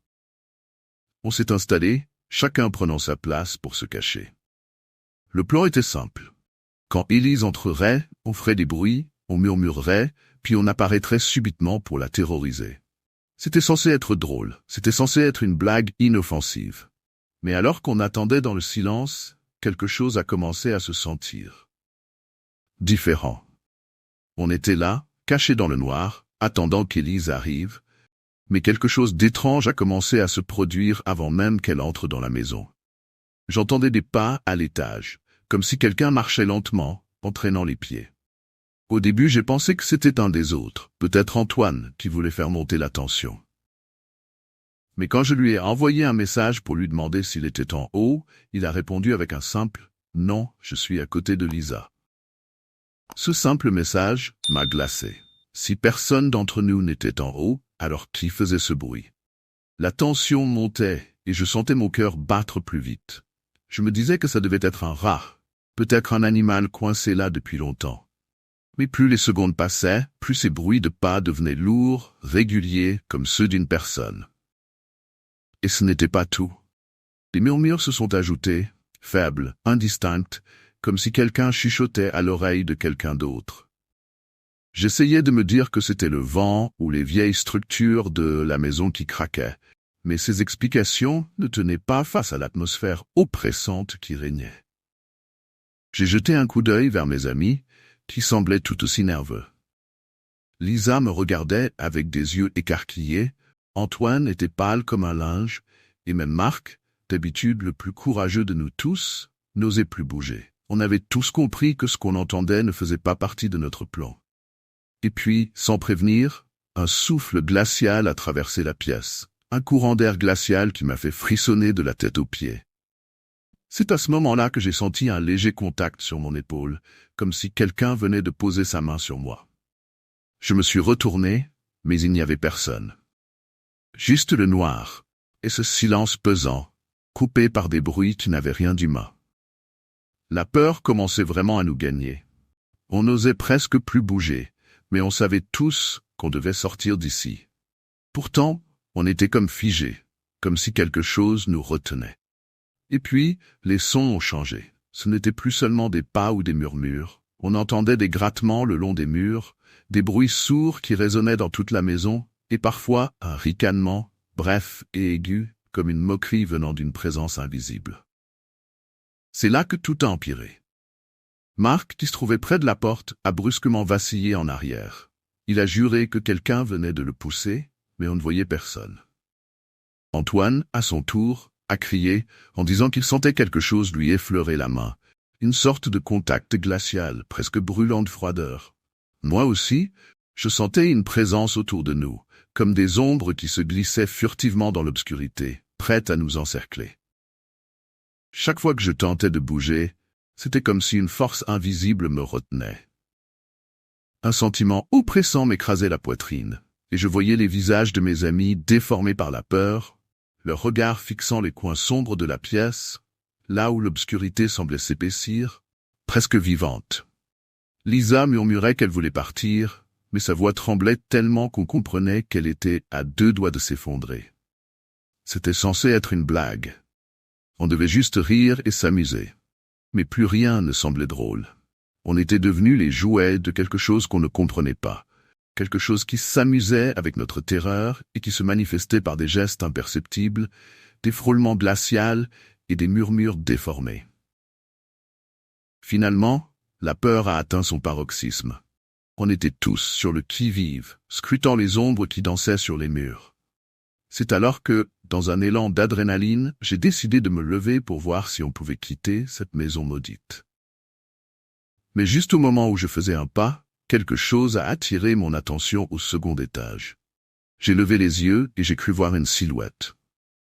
On s'est installé, chacun prenant sa place pour se cacher. Le plan était simple. Quand Élise entrerait, on ferait des bruits, on murmurerait, puis on apparaîtrait subitement pour la terroriser. C'était censé être drôle, c'était censé être une blague inoffensive. Mais alors qu'on attendait dans le silence, quelque chose a commencé à se sentir différent. On était là, cachés dans le noir, attendant qu'Élise arrive, mais quelque chose d'étrange a commencé à se produire avant même qu'elle entre dans la maison. J'entendais des pas à l'étage, comme si quelqu'un marchait lentement, en traînant les pieds. Au début, j'ai pensé que c'était un des autres, peut-être Antoine, qui voulait faire monter la tension. Mais quand je lui ai envoyé un message pour lui demander s'il était en haut, il a répondu avec un simple « Non, je suis à côté de Lisa ». Ce simple message m'a glacé. Si personne d'entre nous n'était en haut, alors qui faisait ce bruit? La tension montait et je sentais mon cœur battre plus vite. Je me disais que ça devait être un rat, peut-être un animal coincé là depuis longtemps. Mais plus les secondes passaient, plus ces bruits de pas devenaient lourds, réguliers, comme ceux d'une personne. Et ce n'était pas tout. Les murmures se sont ajoutés, faibles, indistincts, comme si quelqu'un chuchotait à l'oreille de quelqu'un d'autre. J'essayais de me dire que c'était le vent ou les vieilles structures de la maison qui craquaient, mais ces explications ne tenaient pas face à l'atmosphère oppressante qui régnait. J'ai jeté un coup d'œil vers mes amis, qui semblaient tout aussi nerveux. Lisa me regardait avec des yeux écarquillés, Antoine était pâle comme un linge, et même Marc, d'habitude le plus courageux de nous tous, n'osait plus bouger. On avait tous compris que ce qu'on entendait ne faisait pas partie de notre plan. Et puis, sans prévenir, un souffle glacial a traversé la pièce. Un courant d'air glacial qui m'a fait frissonner de la tête aux pieds. C'est à ce moment-là que j'ai senti un léger contact sur mon épaule, comme si quelqu'un venait de poser sa main sur moi. Je me suis retourné, mais il n'y avait personne. Juste le noir, et ce silence pesant, coupé par des bruits qui n'avaient rien d'humain. La peur commençait vraiment à nous gagner. On n'osait presque plus bouger, mais on savait tous qu'on devait sortir d'ici. Pourtant, on était comme figés, comme si quelque chose nous retenait. Et puis, les sons ont changé. Ce n'était plus seulement des pas ou des murmures. On entendait des grattements le long des murs, des bruits sourds qui résonnaient dans toute la maison, et parfois un ricanement, bref et aigu, comme une moquerie venant d'une présence invisible. C'est là que tout a empiré. Marc, qui se trouvait près de la porte, a brusquement vacillé en arrière. Il a juré que quelqu'un venait de le pousser, mais on ne voyait personne. Antoine, à son tour, a crié en disant qu'il sentait quelque chose lui effleurer la main, une sorte de contact glacial, presque brûlant de froideur. Moi aussi, je sentais une présence autour de nous, comme des ombres qui se glissaient furtivement dans l'obscurité, prêtes à nous encercler. Chaque fois que je tentais de bouger, c'était comme si une force invisible me retenait. Un sentiment oppressant m'écrasait la poitrine, et je voyais les visages de mes amis déformés par la peur, leurs regards fixant les coins sombres de la pièce, là où l'obscurité semblait s'épaissir, presque vivante. Lisa murmurait qu'elle voulait partir, mais sa voix tremblait tellement qu'on comprenait qu'elle était à deux doigts de s'effondrer. C'était censé être une blague. On devait juste rire et s'amuser. Mais plus rien ne semblait drôle. On était devenus les jouets de quelque chose qu'on ne comprenait pas. Quelque chose qui s'amusait avec notre terreur et qui se manifestait par des gestes imperceptibles, des frôlements glacials et des murmures déformés. Finalement, la peur a atteint son paroxysme. On était tous sur le qui-vive, scrutant les ombres qui dansaient sur les murs. C'est alors que, dans un élan d'adrénaline, j'ai décidé de me lever pour voir si on pouvait quitter cette maison maudite. Mais juste au moment où je faisais un pas, quelque chose a attiré mon attention au second étage. J'ai levé les yeux et j'ai cru voir une silhouette.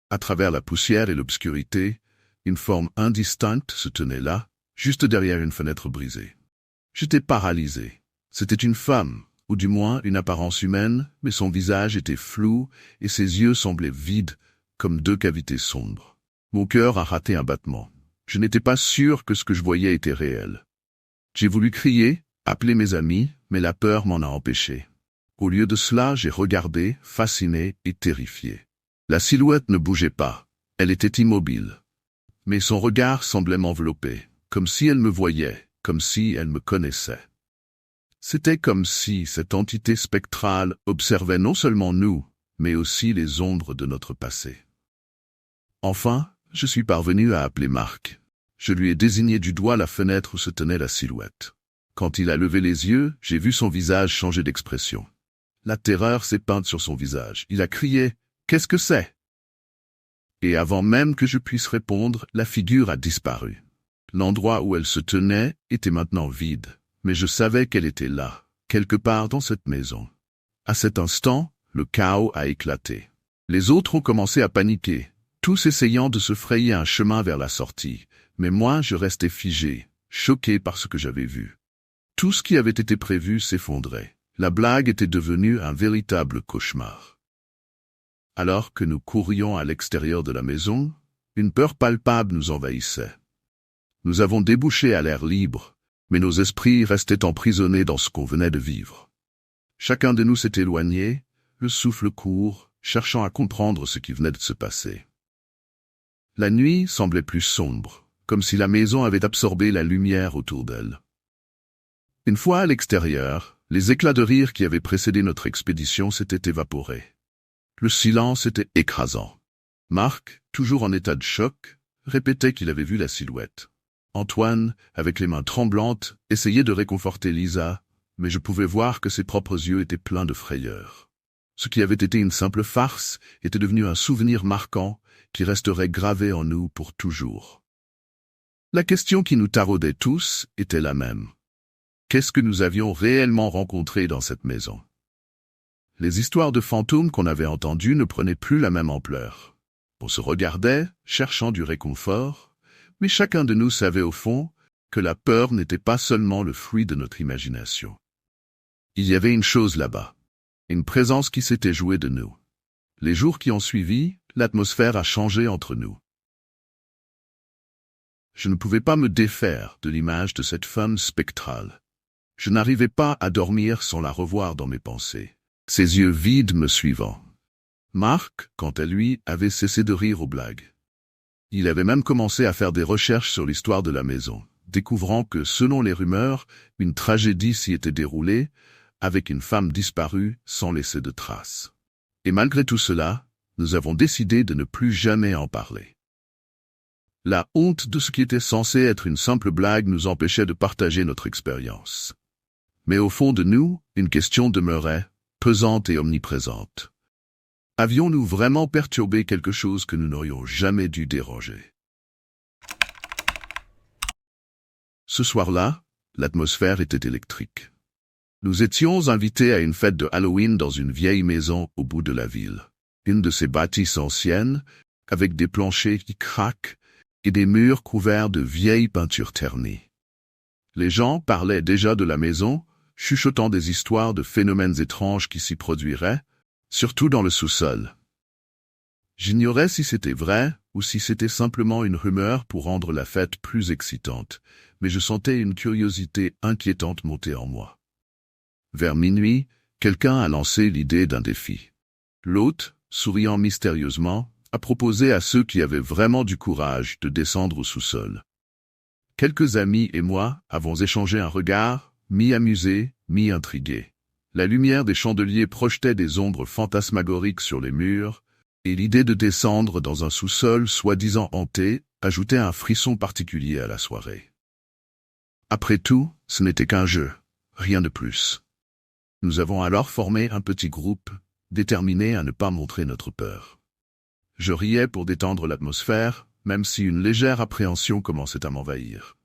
À travers la poussière et l'obscurité, une forme indistincte se tenait là, juste derrière une fenêtre brisée. J'étais paralysé. C'était une femme, ou du moins une apparence humaine, mais son visage était flou et ses yeux semblaient vides, comme deux cavités sombres. Mon cœur a raté un battement. Je n'étais pas sûr que ce que je voyais était réel. J'ai voulu crier, appeler mes amis, mais la peur m'en a empêché. Au lieu de cela, j'ai regardé, fasciné et terrifié. La silhouette ne bougeait pas, elle était immobile. Mais son regard semblait m'envelopper, comme si elle me voyait, comme si elle me connaissait. C'était comme si cette entité spectrale observait non seulement nous, mais aussi les ombres de notre passé. Enfin, je suis parvenu à appeler Marc. Je lui ai désigné du doigt la fenêtre où se tenait la silhouette. Quand il a levé les yeux, j'ai vu son visage changer d'expression. La terreur s'est peinte sur son visage. Il a crié « Qu'est-ce que c'est ?» Et avant même que je puisse répondre, la figure a disparu. L'endroit où elle se tenait était maintenant vide, mais je savais qu'elle était là, quelque part dans cette maison. À cet instant, le chaos a éclaté. Les autres ont commencé à paniquer, tous essayant de se frayer un chemin vers la sortie, mais moi je restais figé, choqué par ce que j'avais vu. Tout ce qui avait été prévu s'effondrait. La blague était devenue un véritable cauchemar. Alors que nous courions à l'extérieur de la maison, une peur palpable nous envahissait. Nous avons débouché à l'air libre, mais nos esprits restaient emprisonnés dans ce qu'on venait de vivre. Chacun de nous s'est éloigné, le souffle court, cherchant à comprendre ce qui venait de se passer. La nuit semblait plus sombre, comme si la maison avait absorbé la lumière autour d'elle. Une fois à l'extérieur, les éclats de rire qui avaient précédé notre expédition s'étaient évaporés. Le silence était écrasant. Marc, toujours en état de choc, répétait qu'il avait vu la silhouette. Antoine, avec les mains tremblantes, essayait de réconforter Lisa, mais je pouvais voir que ses propres yeux étaient pleins de frayeur. Ce qui avait été une simple farce était devenu un souvenir marquant qui resterait gravé en nous pour toujours. La question qui nous taraudait tous était la même. Qu'est-ce que nous avions réellement rencontré dans cette maison? Les histoires de fantômes qu'on avait entendues ne prenaient plus la même ampleur. On se regardait, cherchant du réconfort, mais chacun de nous savait au fond que la peur n'était pas seulement le fruit de notre imagination. Il y avait une chose là-bas, une présence qui s'était jouée de nous. Les jours qui ont suivi, l'atmosphère a changé entre nous. Je ne pouvais pas me défaire de l'image de cette femme spectrale. Je n'arrivais pas à dormir sans la revoir dans mes pensées, ses yeux vides me suivant. Marc, quant à lui, avait cessé de rire aux blagues. Il avait même commencé à faire des recherches sur l'histoire de la maison, découvrant que, selon les rumeurs, une tragédie s'y était déroulée, avec une femme disparue sans laisser de traces. Et malgré tout cela, nous avons décidé de ne plus jamais en parler. La honte de ce qui était censé être une simple blague nous empêchait de partager notre expérience. Mais au fond de nous, une question demeurait, pesante et omniprésente. Avions-nous vraiment perturbé quelque chose que nous n'aurions jamais dû déranger? Ce soir-là, l'atmosphère était électrique. Nous étions invités à une fête de Halloween dans une vieille maison au bout de la ville. Une de ces bâtisses anciennes, avec des planchers qui craquent et des murs couverts de vieilles peintures ternies. Les gens parlaient déjà de la maison, chuchotant des histoires de phénomènes étranges qui s'y produiraient, surtout dans le sous-sol. J'ignorais si c'était vrai ou si c'était simplement une rumeur pour rendre la fête plus excitante, mais je sentais une curiosité inquiétante monter en moi. Vers minuit, quelqu'un a lancé l'idée d'un défi. L'hôte, souriant mystérieusement, a proposé à ceux qui avaient vraiment du courage de descendre au sous-sol. Quelques amis et moi avons échangé un regard, mi-amusé, mi-intrigué. La lumière des chandeliers projetait des ombres fantasmagoriques sur les murs, et l'idée de descendre dans un sous-sol soi-disant hanté ajoutait un frisson particulier à la soirée. Après tout, ce n'était qu'un jeu, rien de plus. Nous avons alors formé un petit groupe, déterminé à ne pas montrer notre peur. Je riais pour détendre l'atmosphère, même si une légère appréhension commençait à m'envahir.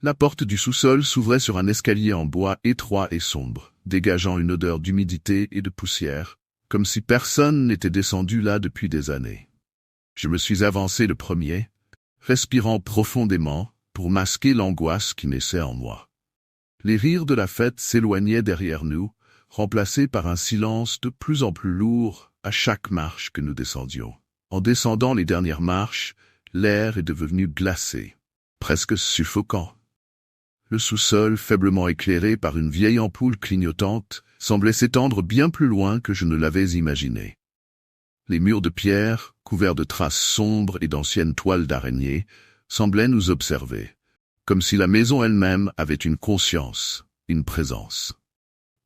La porte du sous-sol s'ouvrait sur un escalier en bois étroit et sombre, dégageant une odeur d'humidité et de poussière, comme si personne n'était descendu là depuis des années. Je me suis avancé le premier, respirant profondément pour masquer l'angoisse qui naissait en moi. Les rires de la fête s'éloignaient derrière nous, remplacés par un silence de plus en plus lourd à chaque marche que nous descendions. En descendant les dernières marches, l'air est devenu glacé, presque suffocant. Le sous-sol, faiblement éclairé par une vieille ampoule clignotante, semblait s'étendre bien plus loin que je ne l'avais imaginé. Les murs de pierre, couverts de traces sombres et d'anciennes toiles d'araignée, semblaient nous observer, comme si la maison elle-même avait une conscience, une présence.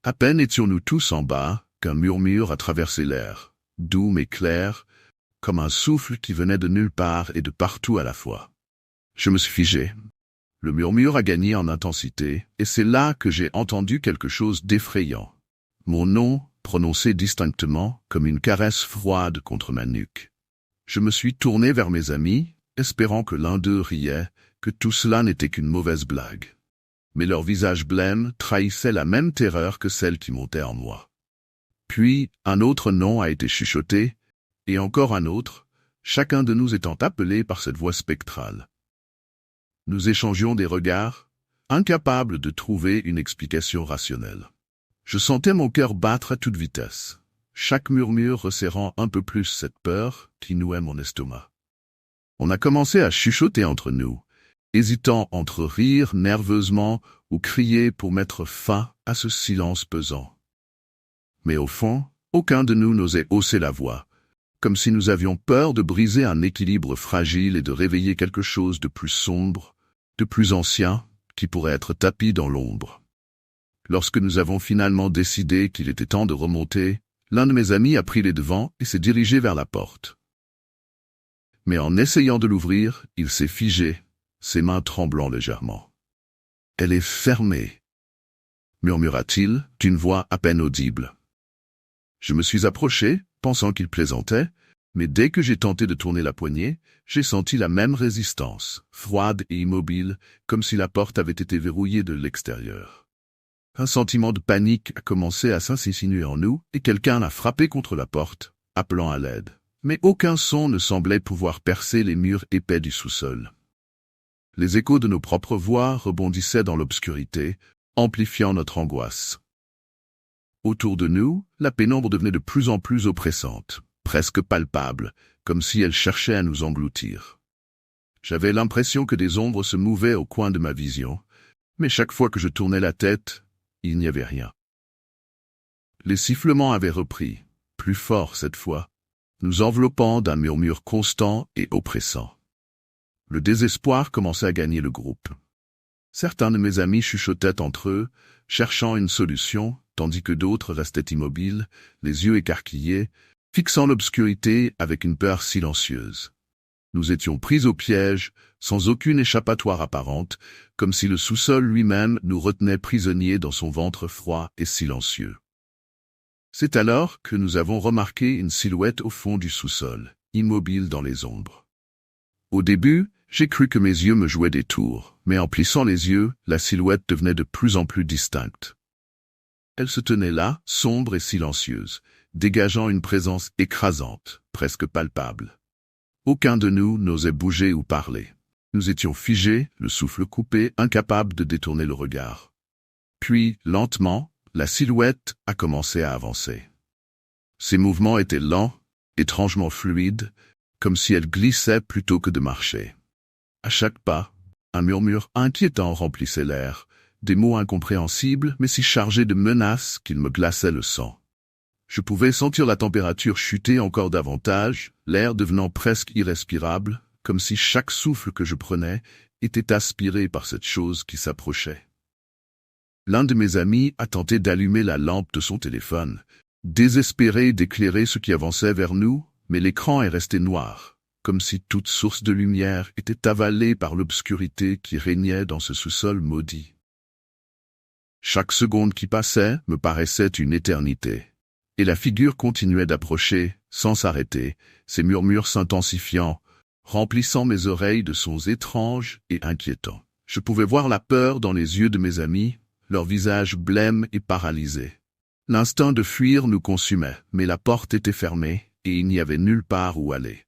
À peine étions-nous tous en bas, qu'un murmure a traversé l'air, doux mais clair, comme un souffle qui venait de nulle part et de partout à la fois. Je me suis figé. Le murmure a gagné en intensité, et c'est là que j'ai entendu quelque chose d'effrayant. Mon nom, prononcé distinctement, comme une caresse froide contre ma nuque. Je me suis tourné vers mes amis, espérant que l'un d'eux riait, que tout cela n'était qu'une mauvaise blague. Mais leur visage blême trahissait la même terreur que celle qui montait en moi. Puis, un autre nom a été chuchoté, et encore un autre, chacun de nous étant appelé par cette voix spectrale. Nous échangions des regards, incapables de trouver une explication rationnelle. Je sentais mon cœur battre à toute vitesse, chaque murmure resserrant un peu plus cette peur qui nouait mon estomac. On a commencé à chuchoter entre nous, hésitant entre rire nerveusement ou crier pour mettre fin à ce silence pesant. Mais au fond, aucun de nous n'osait hausser la voix, comme si nous avions peur de briser un équilibre fragile et de réveiller quelque chose de plus sombre, de plus ancien, qui pourrait être tapi dans l'ombre. Lorsque nous avons finalement décidé qu'il était temps de remonter, l'un de mes amis a pris les devants et s'est dirigé vers la porte. Mais en essayant de l'ouvrir, il s'est figé, ses mains tremblant légèrement. « Elle est fermée », murmura-t-il d'une voix à peine audible. Je me suis approché, pensant qu'il plaisantait, mais dès que j'ai tenté de tourner la poignée, j'ai senti la même résistance, froide et immobile, comme si la porte avait été verrouillée de l'extérieur. Un sentiment de panique a commencé à s'insinuer en nous et quelqu'un a frappé contre la porte, appelant à l'aide. Mais aucun son ne semblait pouvoir percer les murs épais du sous-sol. Les échos de nos propres voix rebondissaient dans l'obscurité, amplifiant notre angoisse. Autour de nous, la pénombre devenait de plus en plus oppressante, presque palpable, comme si elle cherchait à nous engloutir. J'avais l'impression que des ombres se mouvaient au coin de ma vision, mais chaque fois que je tournais la tête, il n'y avait rien. Les sifflements avaient repris, plus forts cette fois, nous enveloppant d'un murmure constant et oppressant. Le désespoir commençait à gagner le groupe. Certains de mes amis chuchotaient entre eux, cherchant une solution, tandis que d'autres restaient immobiles, les yeux écarquillés, fixant l'obscurité avec une peur silencieuse. Nous étions pris au piège, sans aucune échappatoire apparente, comme si le sous-sol lui-même nous retenait prisonniers dans son ventre froid et silencieux. C'est alors que nous avons remarqué une silhouette au fond du sous-sol, immobile dans les ombres. Au début, j'ai cru que mes yeux me jouaient des tours, mais en plissant les yeux, la silhouette devenait de plus en plus distincte. Elle se tenait là, sombre et silencieuse, dégageant une présence écrasante, presque palpable. Aucun de nous n'osait bouger ou parler. Nous étions figés, le souffle coupé, incapables de détourner le regard. Puis, lentement, la silhouette a commencé à avancer. Ses mouvements étaient lents, étrangement fluides, comme si elle glissait plutôt que de marcher. À chaque pas, un murmure inquiétant remplissait l'air, des mots incompréhensibles mais si chargés de menaces qu'ils me glaçaient le sang. Je pouvais sentir la température chuter encore davantage, l'air devenant presque irrespirable, comme si chaque souffle que je prenais était aspiré par cette chose qui s'approchait. L'un de mes amis a tenté d'allumer la lampe de son téléphone, désespéré d'éclairer ce qui avançait vers nous, mais l'écran est resté noir, comme si toute source de lumière était avalée par l'obscurité qui régnait dans ce sous-sol maudit. Chaque seconde qui passait me paraissait une éternité, et la figure continuait d'approcher, sans s'arrêter, ses murmures s'intensifiant, remplissant mes oreilles de sons étranges et inquiétants. Je pouvais voir la peur dans les yeux de mes amis, leurs visages blêmes et paralysés. L'instinct de fuir nous consumait, mais la porte était fermée, et il n'y avait nulle part où aller.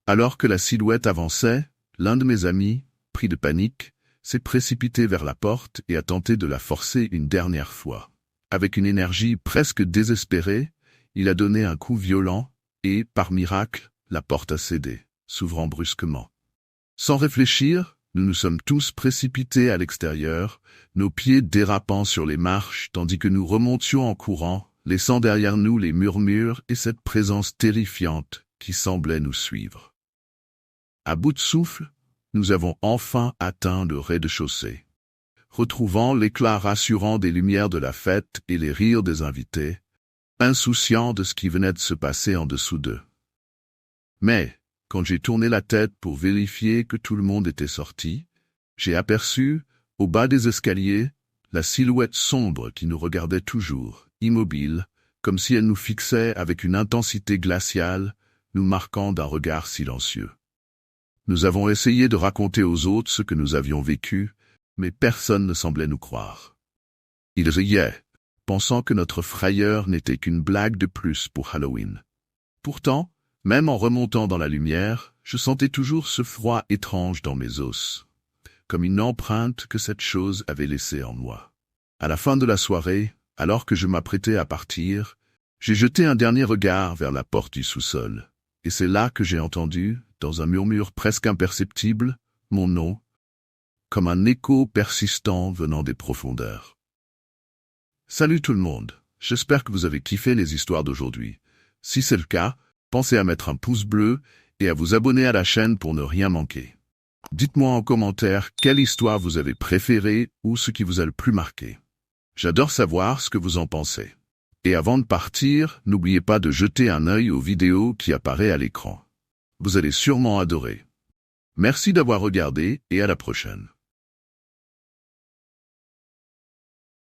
Alors que la silhouette avançait, l'un de mes amis, pris de panique, s'est précipité vers la porte et a tenté de la forcer une dernière fois. Avec une énergie presque désespérée, il a donné un coup violent et, par miracle, la porte a cédé, s'ouvrant brusquement. Sans réfléchir, nous nous sommes tous précipités à l'extérieur, nos pieds dérapant sur les marches tandis que nous remontions en courant, laissant derrière nous les murmures et cette présence terrifiante qui semblait nous suivre. À bout de souffle, nous avons enfin atteint le rez-de-chaussée. Retrouvant l'éclat rassurant des lumières de la fête et les rires des invités, insouciants de ce qui venait de se passer en dessous d'eux. Mais, quand j'ai tourné la tête pour vérifier que tout le monde était sorti, j'ai aperçu, au bas des escaliers, la silhouette sombre qui nous regardait toujours, immobile, comme si elle nous fixait avec une intensité glaciale, nous marquant d'un regard silencieux. Nous avons essayé de raconter aux autres ce que nous avions vécu, mais personne ne semblait nous croire. Ils riaient, pensant que notre frayeur n'était qu'une blague de plus pour Halloween. Pourtant, même en remontant dans la lumière, je sentais toujours ce froid étrange dans mes os, comme une empreinte que cette chose avait laissée en moi. À la fin de la soirée, alors que je m'apprêtais à partir, j'ai jeté un dernier regard vers la porte du sous-sol, et c'est là que j'ai entendu, dans un murmure presque imperceptible, mon nom, comme un écho persistant venant des profondeurs. Salut tout le monde, j'espère que vous avez kiffé les histoires d'aujourd'hui. Si c'est le cas, pensez à mettre un pouce bleu et à vous abonner à la chaîne pour ne rien manquer. Dites-moi en commentaire quelle histoire vous avez préférée ou ce qui vous a le plus marqué. J'adore savoir ce que vous en pensez. Et avant de partir, n'oubliez pas de jeter un œil aux vidéos qui apparaissent à l'écran. Vous allez sûrement adorer. Merci d'avoir regardé et à la prochaine.